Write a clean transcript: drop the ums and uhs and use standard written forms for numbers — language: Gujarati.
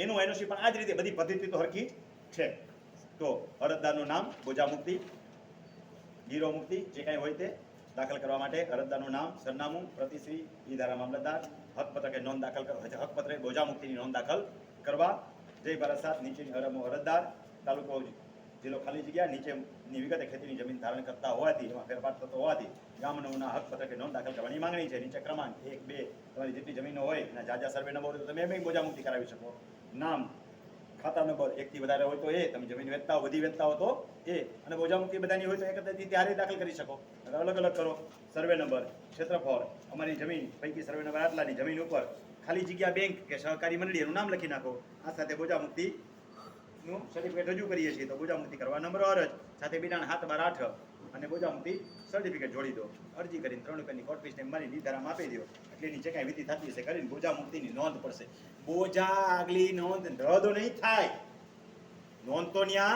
એનું એનઓસી પણ આ જ રીતે બધી પદ્ધતિ તો હરખી છે. તો અરજદારનું નામ, બોજા મુક્તિ, ગીરો મુક્તિ જે કાંઈ હોય તે દાખલ કરવા માટે અરજદારનું નામ, સરનામું, પ્રતિશ્રી, ઈ ધારા મામલતદાર, હકપત્રકે નોંધ દાખલ હકપત્રકે બોજા મુક્તિની નોંધ દાખલ કરવા. જય ભારત સાત નીચેની હરમો અરજદાર, તાલુકો જિલ્લો ખાલી જગ્યા, નીચેની વિગતે ખેતીની જમીન ધારણ કરતા હોવાથી એમાં ફેરફાર થતો હોવાથી ગામના હકપત્રકે નોંધ દાખલ કરવાની માંગણી છે. નીચે ક્રમાંક 1, 2 તમારી જેટલી જમીનો હોય એના જાજા સર્વે નંબર હોય તો તમે એમ બોજા મુક્તિ કરાવી શકો. નામ, ખાતા નંબર 1 થી વધારે હોય તો એ, તમે જમીન વેચતા હો, બધી વેચતા હો તો એ, અને બોજા મુક્તિ બધાની હોય તો એક ત્યારે દાખલ કરી શકો. અલગ અલગ કરો. સર્વે નંબર, ક્ષેત્રફળ, અમારી જમીન પૈકી સર્વે નંબર આટલાની જમીન ઉપર ખાલી જગ્યા બેંક કે સહકારી મંડળી એનું નામ લખી નાખો. આ સાથે બોજા મુક્તિ નું સર્ટિફિકેટ રજૂ કરીએ છીએ તો બોજા મુક્તિ કરવા નંબર અરજ સાથે બિડાણ 7/8 અને બોજા મુક્તિ સર્ટિફિકેટ જોડી દો. અરજી કરીને 3 રૂપિયાની કોર્ટ ફીસ મારી નિધારામાં આપી દો. એટલે એની જે કાંઈ વિધિ થતી હશે કરીને બોજા મુક્તિની નોંધ પડશે. બોજા આગલી નોંધ રદ નહીં થાય. નોંધ તો ન્યા